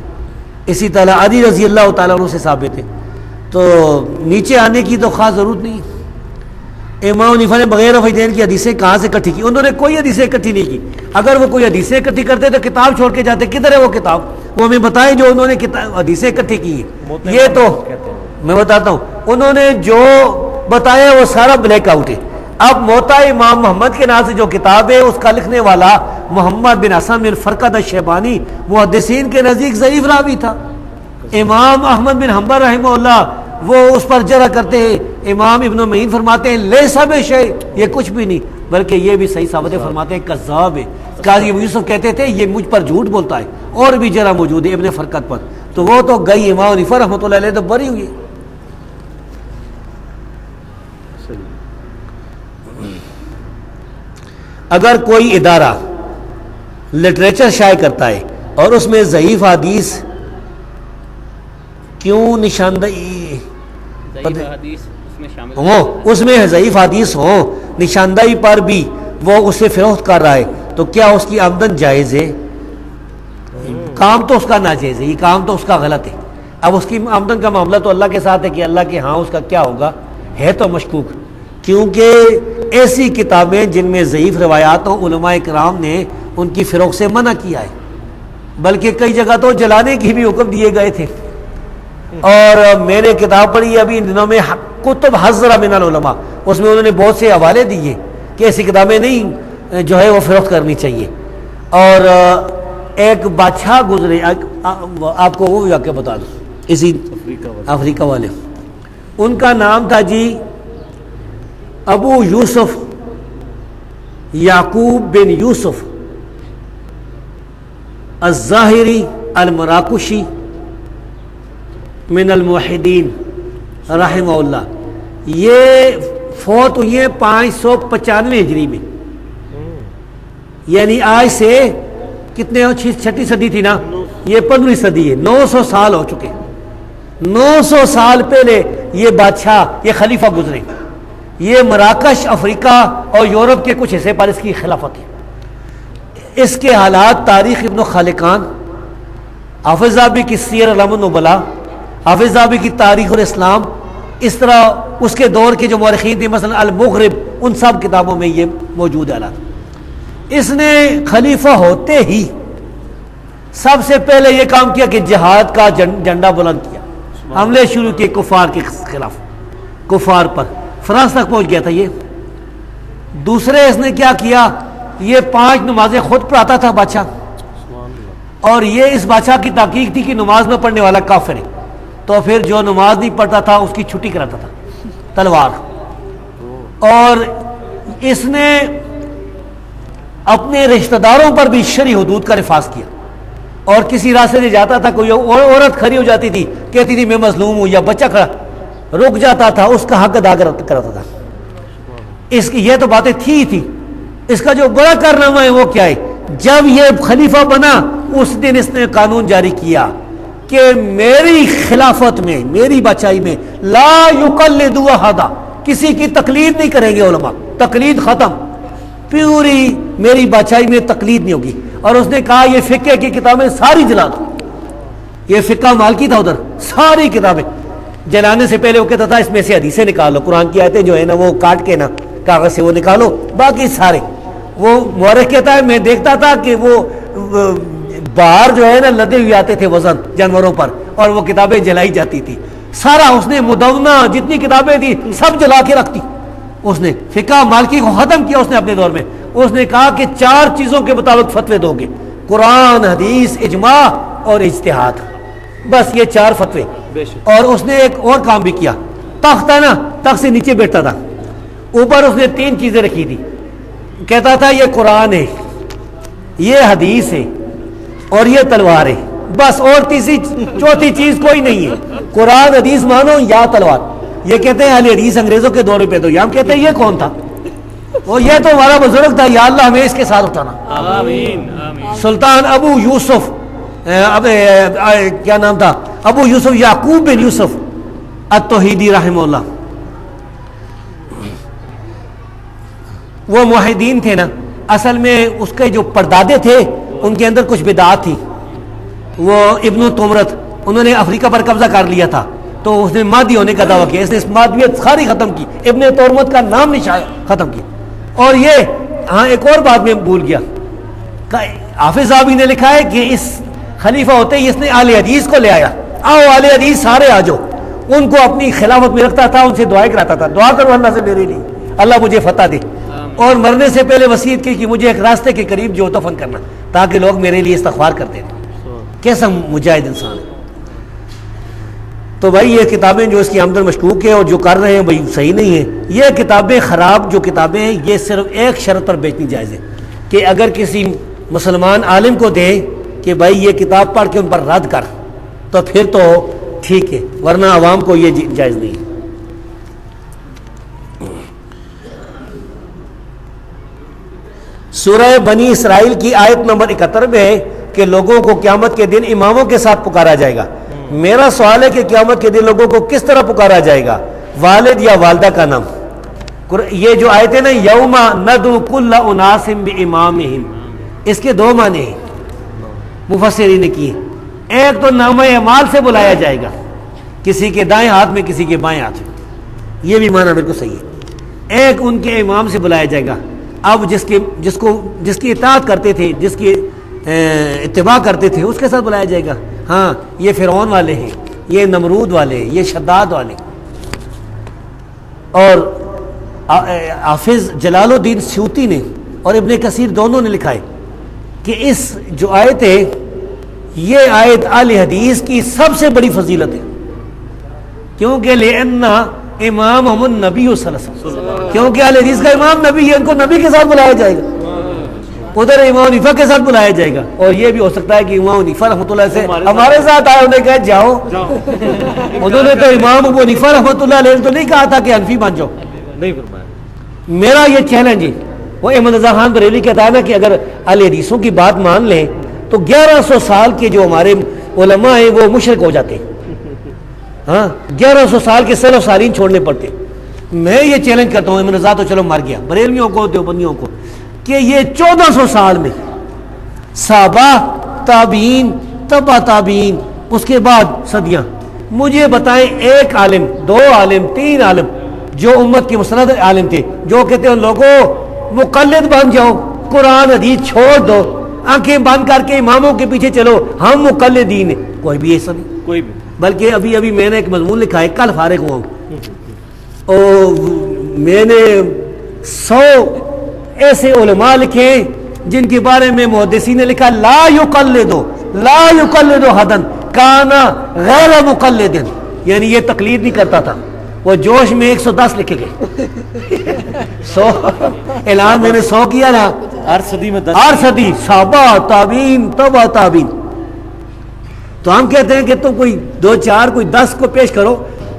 اسی طرح علی رضی اللہ تعالیٰ عنہ سے ثابت ہے. تو نیچے آنے کی تو خاص ضرورت نہیں. امام حنیفہ نے بغیر رفع دین کی حدیثیں کہاں سے اکٹھی کی؟ انہوں نے کوئی حدیثیں اکٹھی نہیں کی. اگر وہ کوئی حدیثیں اکٹھی کرتے تو کتاب چھوڑ کے جاتے. کدھر ہے وہ کتاب؟ وہ ہمیں بتائیں جو انہوں نے حدیثیں اکٹھی کی ہیں. یہ تو میں بتاتا ہوں انہوں نے جو بتایا وہ سارا بلیک آؤٹ ہے. اب موطا امام محمد کے نام سے جو کتاب ہے اس کا لکھنے والا محمد بن حسن بن فرقد الشیبانی محدثین کے نزدیک ضعیف راوی تھا. امام احمد بن حنبل رحمہ اللہ وہ اس پر جرح کرتے ہیں. امام ابن معین فرماتے ہیں لیسا بشیء، یہ کچھ بھی نہیں بلکہ یہ بھی صحیح ثابت ہے. فرماتے ہیں کذاب ہے. قاضی ابو یوسف کہتے تھے یہ مجھ پر جھوٹ بولتا ہے. اور بھی جرح موجود ہے ابن فرقد پر. تو وہ تو گئی امام حنیفہ رحمۃ اللہ علیہ تو بری ہوئی. اگر کوئی ادارہ لٹریچر شائع کرتا ہے اور اس میں ضعیف حدیث کیوں نشاندہی ضعیف حدیث اس میں شامل ہو، اس میں ضعیف حدیث ہو نشاندہی پر بھی وہ اسے فروخت کر رہا ہے تو کیا اس کی آمدن جائز ہے؟ کام تو اس کا ناجائز ہے، یہ کام تو اس کا غلط ہے. اب اس کی آمدن کا معاملہ تو اللہ کے ساتھ ہے کہ اللہ کے ہاں اس کا کیا ہوگا، ہے تو مشکوک. کیونکہ ایسی کتابیں جن میں ضعیف روایات ہوں علماء کرام نے ان کی فروخت سے منع کیا ہے، بلکہ کئی جگہ تو جلانے کی بھی حکم دیے گئے تھے. اور میں نے کتاب پڑھی ابھی ان دنوں میں کتب حضر من العلماء، اس میں انہوں نے بہت سے حوالے دیے کہ ایسی کتابیں نہیں جو ہے وہ فروخت کرنی چاہیے. اور ایک بادشاہ گزرے، آپ کو وہ واقعہ بتا دوں، اسی افریقہ والے، ان کا نام تھا جی ابو یوسف یعقوب بن یوسف الظاہری المراکشی من الموحدین رحمہ اللہ. یہ فوت ہوئی ہے 595 ہجری میں، یعنی آج سے کتنے ہو 6 صدی تھی نا، یہ 15ویں صدی ہے. 900 سال ہو چکے. 900 سال پہلے یہ بادشاہ، یہ خلیفہ گزرے. یہ مراکش افریقہ اور یورپ کے کچھ حصے پر اس کی خلافت ہے. اس کے حالات تاریخ ابن خالقان، حافظ ذہبی کی سیر اعلام النبلاء، حافظ ذہبی کی تاریخ الاسلام، اس طرح اس کے دور کے جو مورخین تھے مثلا المغرب، ان سب کتابوں میں یہ موجود حالات. اس نے خلیفہ ہوتے ہی سب سے پہلے یہ کام کیا کہ جہاد کا جھنڈا بلند کیا، حملے شروع کیے کفار کے خلاف، کفار پر. فرانس تک پہنچ گیا تھا یہ. دوسرے اس نے کیا کیا، یہ 5 نمازیں خود پڑھاتا تھا بادشاہ، اور یہ اس بادشاہ کی تحقیق تھی کہ نماز نہ پڑھنے والا کافر ہے، تو پھر جو نماز نہیں پڑھتا تھا اس کی چھٹی کراتا تھا تلوار. اور اس نے اپنے رشتہ داروں پر بھی شرعی حدود کا نفاذ کیا. اور کسی راستے سے جاتا تھا، کوئی عورت کھڑی ہو جاتی تھی، کہتی تھی میں مظلوم ہوں، یا بچہ کھڑا رک جاتا تھا، اس کا حق ادا کراتا تھا. اس کی یہ تو باتیں تھی. اس کا جو بڑا کارنامہ ہے وہ کیا ہے، جب یہ خلیفہ بنا اس دن اس نے قانون جاری کیا کہ میری خلافت میں، میری بادشاہی میں لا یقلدوا احدا، کسی کی تقلید نہیں کریں گے علماء، تقلید ختم، پوری میری بادشاہی میں تقلید نہیں ہوگی. اور اس نے کہا یہ فقہ کی کتابیں ساری جلا دو. یہ فقہ مالکی تھا ادھر، ساری کتابیں جلانے سے پہلے وہ کہتا تھا اس میں سے حدیثیں نکالو، قرآن کی آیتیں جو ہے نا وہ کاٹ کے نا کاغذ سے وہ نکالو، باقی سارے. وہ مورخ کہتا ہے میں دیکھتا تھا کہ وہ باہر جو ہے نا لدے ہوئے آتے تھے وزن جانوروں پر، اور وہ کتابیں جلائی جاتی تھی. سارا اس نے مدونہ جتنی کتابیں تھی سب جلا کے رکھتی. اس نے فقہ مالکی کو ختم کیا اس نے اپنے دور میں. اس نے کہا کہ 4 چیزوں کے مطابق فتوے دو گے، قرآن، حدیث، اجماع اور اجتہاد، بس یہ 4 فتوے۔ بے شک۔ اور اس نے ایک اور کام بھی کیا، تخت ہے نا، تخت سے نیچے بیٹھتا تھا، اوپر اس نے 3 چیزیں رکھی تھی، کہتا تھا یہ قرآن ہے، یہ حدیث ہے اور یہ تلوار ہے، بس، اور تیسری چوتھی چیز کوئی نہیں ہے، قرآن حدیث مانو یا تلوار۔ یہ کہتے ہیں اہل حدیث انگریزوں کے دور پہ، تو ہم کہتے ہیں یہ کون تھا؟ وہ یہ تو ہمارا بزرگ تھا، یا اللہ ہمیں اس کے ساتھ اٹھانا۔ آمین آمین۔ سلطان ابو یوسف، کیا نام تھا، ابو یوسف یعقوب بن یوسف التوحیدی رحمہ اللہ، وہ موحدین تھے نا، اصل میں اس کے جو پردادے تھے ان کے اندر کچھ بدعات تھی، وہ ابن تمرت، انہوں نے افریقہ پر قبضہ کر لیا تھا، تو اس نے مادی ہونے کا دعویٰ کیا، اس نے اس مادیت ساری ختم کی، ابن تورمت کا نام نشان ختم کیا۔ اور یہ ہاں ایک اور بات میں بھول گیا، حافظ صاحب نے لکھا ہے کہ اس خلیفہ ہوتے ہی اس نے اہل حدیث کو لے آیا، آؤ اہل حدیث سارے آ جاؤ، ان کو اپنی خلافت میں رکھتا تھا، ان سے دعائیں کراتا تھا، دعا کرو اللہ سے میرے لیے اللہ مجھے فتح دے، اور مرنے سے پہلے وصیت کی کہ مجھے ایک راستے کے قریب جو دفن کرنا تاکہ لوگ میرے لیے استغفار کرتے ہیں۔ کیسا مجاہد انسان ہے۔ تو بھائی یہ کتابیں جو اس کی آمدن مشکوک ہے اور جو کر رہے ہیں بھائی صحیح نہیں ہے، یہ کتابیں خراب جو کتابیں ہیں یہ صرف ایک شرط پر بیچنی جائز ہے کہ اگر کسی مسلمان عالم کو دے کہ بھائی یہ کتاب پڑھ کے ان پر رد کر، تو پھر تو ٹھیک ہے، ورنہ عوام کو یہ جائز نہیں ہے۔ سورہ بنی اسرائیل کی آیت نمبر 71 میں ہے کہ لوگوں کو قیامت کے دن اماموں کے ساتھ پکارا جائے گا۔ میرا سوال ہے کہ قیامت کے دن لوگوں کو کس طرح پکارا جائے گا، والد یا والدہ کا نام؟ یہ جو آیتیں نا، یوم ندعو کل اناس بامامہم، اس کے 2 معنی ہیں مفسرین نے کیے، ایک تو نامہ اعمال سے بلایا جائے گا، کسی کے دائیں ہاتھ میں کسی کے بائیں ہاتھ میں، یہ بھی معنی بالکل صحیح ہے، ایک ان کے امام سے بلایا جائے گا۔ اب جس کی اطاعت کرتے تھے، جس کی اتباع کرتے تھے، اس کے ساتھ بلایا جائے گا۔ ہاں یہ فرعون والے ہیں، یہ نمرود والے ہیں، یہ شداد والے۔ اور حافظ جلال الدین سیوطی نے اور ابن کثیر دونوں نے لکھا ہے کہ اس جو آیت ہے، یہ آیت اہل حدیث کی سب سے بڑی فضیلت ہے، کیونکہ لأن امام النبی صلی اللہ علیہ وسلم، کیونکہ اہل حدیث کا امام نبی ہے، ان کو نبی کے ساتھ بلایا جائے گا، ادھر امام حنیفہ کے ساتھ بلایا جائے گا۔ اور یہ بھی ہو سکتا ہے کہ امام حنیفہ رحمۃ اللہ سے ہمارے ساتھ آئے، انہیں کہا جاؤ، انہوں نے تو امام ابو حنیفہ رحمۃ اللہ علیہ تو نہیں کہا تھا کہ حنفی بن جاؤ، نہیں فرمایا۔ میرا یہ چیلنج ہے، وہ احمد رضا خان بریلوی کہتا ہے نا کہ اگر اہل حدیثوں کی بات مان لیں تو 1100 سال کے جو ہمارے علماء ہیں وہ مشرک ہو جاتے ہیں، ہاں 1100 سال کے سلف سالین چھوڑنے پڑتے۔ میں یہ چیلنج کرتا ہوں، احمد رضا تو چلو مر گیا، بریلویوں کو دیوبندیوں کو، کہ یہ 1400 سال میں صحابہ، تابعین، تبع تابعین، اس کے بعد صدیاں، مجھے بتائیں ایک عالم، 2 عالم، 3 عالم جو امت کے مستند عالم تھے جو کہتے ہیں لوگوں مقلد بن جاؤ، قرآن حدیث چھوڑ دو، آنکھیں بند کر کے اماموں کے پیچھے چلو، ہم مقلدین ہیں، کوئی بھی ایسا نہیں۔ کوئی بھی بلکہ ابھی میں نے ایک مضمون لکھا ہے، کل فارغ ہوا ہوں، اور میں نے 100 ایسے علماء لکھے جن کے بارے میں محدثین نے لکھا لا یقلدو حدن کانا غیر مقلد، یعنی یہ تقلید نہیں کرتا تھا، وہ جوش میں 110 لکھے گئے 100 اعلان میں نے 100 کیا نا، ہر صدی میں 10، ہر صدی صحابہ، تابعین، تبع تابعین۔ تو ہم کہتے ہیں کہ تم کوئی 2 4 کوئی 10 کو پیش کرو،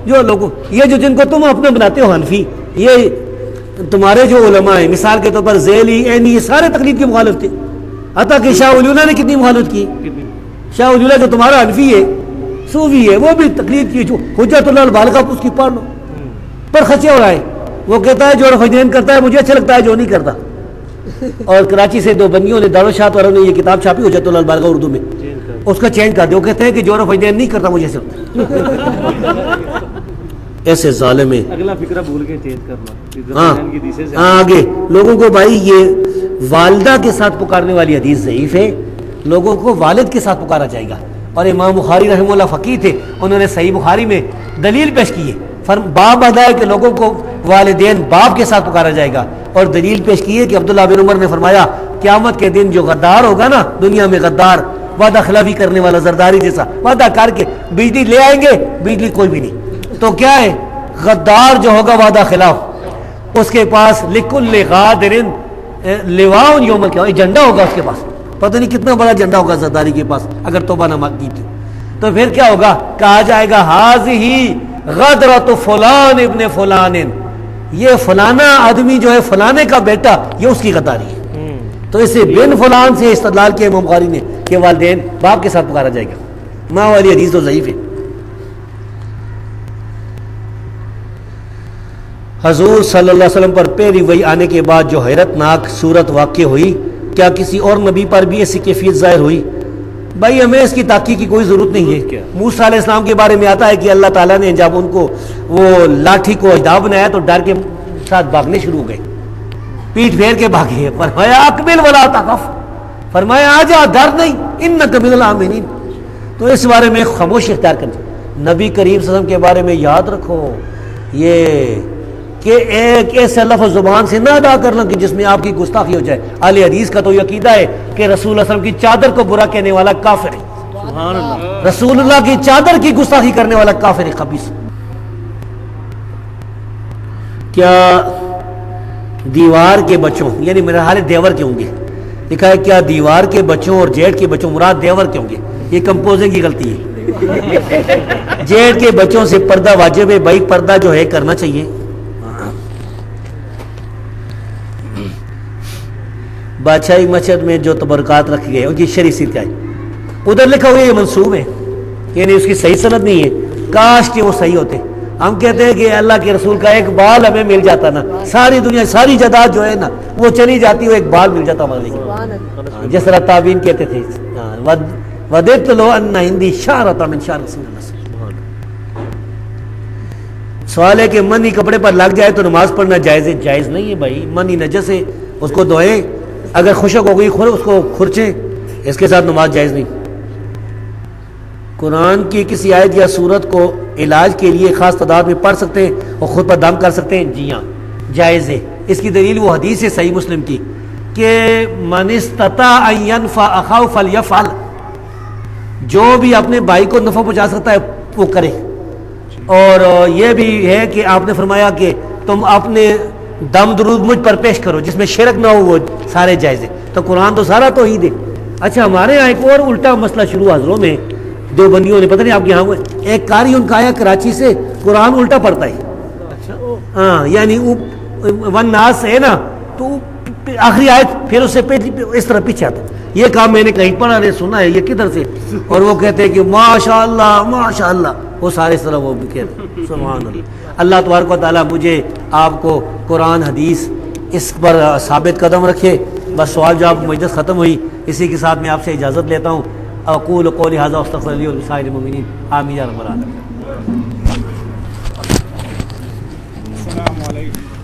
جو لوگوں یہ جو جن کو تم اپنا بناتے ہو حنفی، یہ تمہارے جو علماء ہیں مثال کے طور پر ذیلی، عینی، یہ سارے تقلید کے مخالف تھے، حتیٰ کہ شاہ ولی اللہ نے کتنی مخالفت کی، شاہ ولی اللہ جو تمہارا حنفی ہے، صوفی ہے، وہ بھی تقلید کی، جو حجت اللہ البالغہ اس کی پڑھ لو، پر خچے ہو رہا ہے، وہ کہتا ہے جو رفضین کرتا ہے مجھے اچھا لگتا ہے، جو نہیں کرتا۔ اور کراچی سے 2 بندیوں نے دارالشاہت والوں نے یہ کتاب چھاپی حجت اللہ البالغہ اردو میں، اس کا چینج کر دیا، وہ کہتے ہیں کہ جو رفضین نہیں کرتا مجھے اچھا لگتا ہے۔ ایسے ظالم ہیں۔ اگلا فکرہ بھول کے چینج کرنا، ہاں آگے لوگوں کو بھائی یہ والدہ کے ساتھ پکارنے والی حدیث ضعیف ہے، لوگوں کو والد کے ساتھ پکارا جائے گا۔ اور امام بخاری رحمہ اللہ فقیہ تھے، انہوں نے صحیح بخاری میں دلیل پیش کی ہے، باپ ادا ہے کہ لوگوں کو والدین باپ کے ساتھ پکارا جائے گا، اور دلیل پیش کی ہے کہ عبداللہ بن عمر نے فرمایا قیامت کے دن جو غدار ہوگا نا دنیا میں غدار وعدہ خلافی کرنے والا زرداری جیسا وعدہ کر کے بجلی لے آئیں گے بجلی کوئی بھی نہیں تو کیا ہے غدار جو ہوگا وعدہ خلاف اس کے پاس لکل غادر لواء یوم القیامہ جھنڈا ہوگا اس کے پاس پتہ نہیں کتنا بڑا جھنڈا ہوگا زرداری کے پاس اگر توبہ نہ کی تھی تو پھر کیا ہوگا کہا جائے گا ہاذی غدرۃ فلان ابن فلان یہ فلانا آدمی جو ہے فلانے کا بیٹا یہ اس کی غداری ہے تو اسے بن فلان سے استدلال کیا امام بخاری نے کہ والدین باپ کے ساتھ پکارا جائے گا ماں والی حدیث تو ضعیف ہے حضور صلی اللہ علیہ وسلم پر پہلی وحی آنے کے بعد جو حیرت ناک صورت واقع ہوئی کیا کسی اور نبی پر بھی ایسی کیفیت ظاہر ہوئی؟ بھائی ہمیں اس کی تحقیق کی کوئی ضرورت نہیں ہے موسیٰ علیہ السلام کے بارے میں آتا ہے کہ اللہ تعالیٰ نے جب ان کو وہ لاٹھی کو اجدا بنایا تو ڈر کے ساتھ بھاگنے شروع ہو گئے پیٹ پھیر کے بھاگے فرمایا اقبل ولا تخف فرمایا آجا ڈر نہیں انک من الآمنین تو اس بارے میں خاموشی اختیار کرنا نبی کریم صلی اللہ علیہ وسلم کے بارے میں یاد رکھو یہ کہ ایک ایسا لفظ زبان سے نہ ادا کرنا کہ جس میں آپ کی گستاخی ہو جائے اہل حدیث کا تو یہ عقیدہ ہے کہ رسول اللہ صلی اللہ علیہ وسلم کی چادر کو برا کہنے والا کافر ہے سبحان اللہ رسول اللہ کی چادر کی گستاخی کرنے والا کافر ہے خبیث کیا دیوار کے بچوں یعنی میرا حال دیور کے ہوں گے لکھا ہے کیا دیوار کے بچوں اور جیٹ کے بچوں مراد دیور کے ہوں گے یہ کمپوزنگ کی غلطی ہے جیٹ کے بچوں سے پردہ واجب ہے بھائی پردہ جو ہے کرنا چاہیے بادشاہی مسجد میں جو تبرکات رکھے گئے ان کی شرعی صورت کیا ہے ادھر لکھا ہوا یہ منسوب ہے یعنی اس کی صحیح سند نہیں ہے کاش کہ وہ صحیح ہوتے ہم کہتے ہیں کہ اللہ کے رسول کا ایک بال ہمیں مل جاتا نا ساری دنیا ساری جائیداد جو ہے نا وہ چلی جاتی وہ ایک بال مل جاتا ہمارے لیے جس طرح تابعین کہتے تھے وددت لو ان عندي شعرۃ من شعر رسول اللہ سوال ہے کہ منی کپڑے پر لگ جائے تو نماز پڑھنا جائز ہے جائز نہیں ہے بھائی منی نجس ہے اس کو دھوئیں اگر خشک ہو گئی اس کو کھرچیں اس کے ساتھ نماز جائز نہیں قرآن کی کسی آیت یا سورت کو علاج کے لیے خاص تعداد میں پڑھ سکتے ہیں اور خود پر دم کر سکتے ہیں جی ہاں جائز ہے اس کی دلیل وہ حدیث ہے صحیح مسلم کی کہ من استطاع ان ينفع اخاه فليفعل جو بھی اپنے بھائی کو نفع پہنچا سکتا ہے وہ کرے اور یہ بھی ہے کہ آپ نے فرمایا کہ تم اپنے دم درود مجھ پر پیش کرو جس میں شرک نہ ہو وہ سارے جائز ہے تو قرآن تو سارا توحید ہے اچھا ہمارے یہاں ایک اور الٹا مسئلہ شروع حضروں میں دو بندیوں نے پتہ نہیں آپ کے یہاں ہوئے ایک قاری ان کا آیا کراچی سے قرآن الٹا پڑھتا ہے ہاں یعنی ون ناس ہے نا تو آخری آیت پھر اس سے اس طرح پیچھے آتا یہ کام میں نے کہیں پڑھا نہیں سنا ہے یہ کدھر سے اور وہ کہتے ہیں کہ ماشاء اللہ وہ سارے اس طرح وہ بھی کہتے ہیں سبحان اللہ اللہ تبارک و تعالیٰ مجھے آپ کو قرآن حدیث اس پر ثابت قدم رکھے بس سوال جواب مجلس ختم ہوئی اسی کے ساتھ میں آپ سے اجازت لیتا ہوں اقول قولی ھذا واستغفر لی ولسائر المؤمنین آمین یا رب العالمین السلام علیکم